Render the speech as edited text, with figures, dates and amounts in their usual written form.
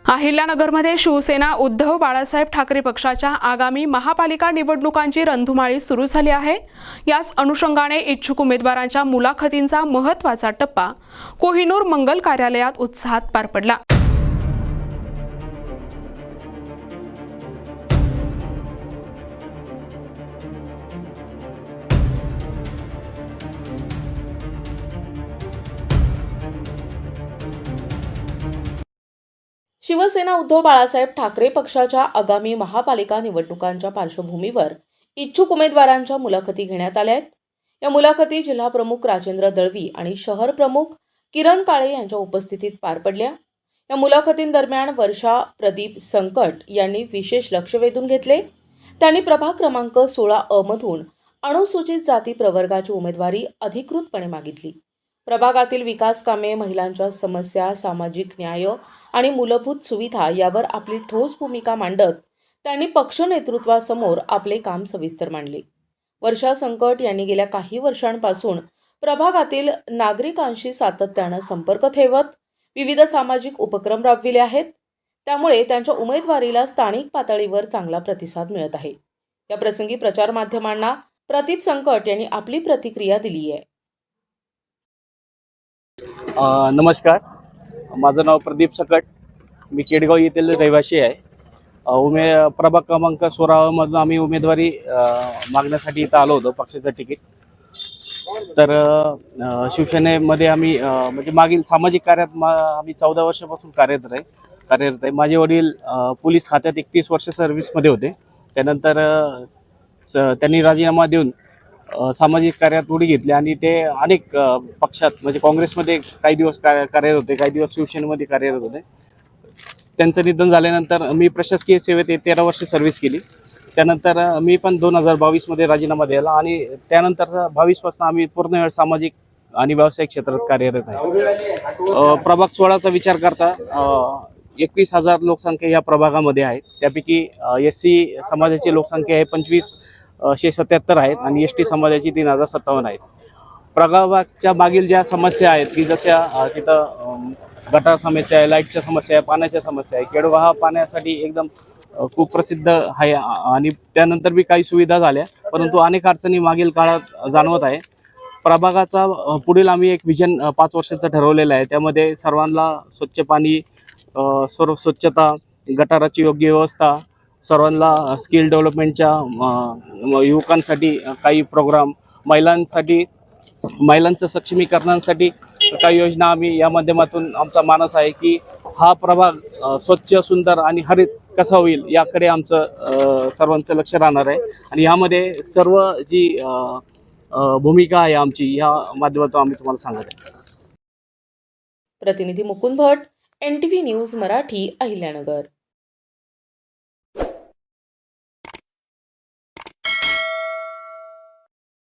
अहिल्यानगरमध्ये शिवसेना उद्धव बाळासाहेब ठाकरे पक्षाच्या आगामी महापालिका निवडणुकांची रणधुमाळी सुरू झाली आहे। याच अनुषंगाने इच्छुक उमेदवारांच्या मुलाखतींचा महत्त्वाचा टप्पा कोहिनूर मंगल कार्यालयात उत्साहात पार पडला। शिवसेना उद्धव बाळासाहेब ठाकरे पक्षाच्या आगामी महापालिका निवडणुकांच्या पार्श्वभूमीवर इच्छुक उमेदवारांच्या मुलाखती घेण्यात आल्या आहेत। या मुलाखती जिल्हा प्रमुख राजेंद्र दळवी आणि शहर प्रमुख किरण काळे यांच्या उपस्थितीत पार पडल्या। या मुलाखतींदरम्यान वर्षा प्रदीप संकट यांनी विशेष लक्ष वेधून घेतले। त्यांनी प्रभाग क्रमांक 16 मधून अनुसूचित जाती प्रवर्गाची उमेदवारी अधिकृतपणे मागितली। प्रभागातील विकास कामे, महिलांच्या समस्या, सामाजिक न्याय आणि मूलभूत सुविधा यावर आपली ठोस भूमिका मांडत त्यांनी पक्ष नेतृत्वासमोर आपले काम सविस्तर मांडले। वर्षा संकट यांनी गेल्या काही वर्षांपासून प्रभागातील नागरिकांशी सातत्याने संपर्क ठेवत विविध सामाजिक उपक्रम राबविले आहेत। त्यामुळे त्यांच्या उमेदवारीला स्थानिक पातळीवर चांगला प्रतिसाद मिळत आहे। या प्रसंगी प्रचार माध्यमांना प्रदीप संकट यांनी आपली प्रतिक्रिया दिली आहे। नमस्कार, माझं नाव प्रदीप सकट, मी केडगाव येथील रहिवासी आहे। प्रभाग क्रमांक 16 मधून आम्ही उमेदवारी मागण्यासाठी इथं आलो होतो, पक्षाचं तिकीट। तर शिवसेनेमध्ये आम्ही म्हणजे मागील सामाजिक कार्यात आम्ही 14 वर्षापासून कार्यरत आहे। माझे वडील पोलीस खात्यात 31 वर्ष सर्व्हिसमध्ये होते। त्यानंतर त्यांनी राजीनामा देऊन सामाजिक कार्यात उडी घेतली आणि ते अनेक पक्षात म्हणजे काँग्रेसमध्ये काही दिवस कार्यरत होते, काही दिवस शिवसेनेमध्ये कार्यरत होते। त्यांचं निधन झाल्यानंतर मी प्रशासकीय सेवेत 13 वर्ष सर्व्हिस केली। त्यानंतर मी पण 2022 मध्ये राजीनामा दिला आणि त्यानंतर 22 पासून आम्ही पूर्ण वेळ सामाजिक आणि व्यावसायिक क्षेत्रात कार्यरत आहे। प्रभाग 16चा विचार करता 21,000 लोकसंख्या या प्रभागामध्ये आहे। त्यापैकी SC समाजाची लोकसंख्या आहे 2577 आहेत आणि ST समाजाची 3057 आहेत। प्रभागाच्या मागील ज्या समस्या आहेत की जशा तिथं गटार समस्या आहे, लाईटच्या समस्या आहे, पाण्याच्या समस्या आहे। केडगाव हा पाण्यासाठी एकदम खूप प्रसिद्ध आहे आणि त्यानंतर बी काही सुविधा झाल्या, परंतु अनेक अडचणी मागील काळात जाणवत आहे। प्रभागाचा पुढील आम्ही एक विजन 5 वर्षाचं ठरवलेलं आहे। त्यामध्ये सर्वांना स्वच्छ पाणी, सर्व स्वच्छता, गटाराची योग्य व्यवस्था, सर्वांना स्किल डेव्हलपमेंटच्या युवकांसाठी काही प्रोग्राम, महिलांचं सक्षमीकरणासाठी काही योजना आम्ही या माध्यमातून आमचा मानस आहे की हा प्रभाग स्वच्छ, सुंदर आणि हरित कसा होईल याकडे आमचं सर्वांचं लक्ष राहणार आहे। आणि यामध्ये सर्व जी भूमिका आहे आमची या माध्यमातून आम्ही तुम्हाला सांगत आहे। प्रतिनिधी मुकुंद भट, NTV न्यूज मराठी, अहिल्यानगर।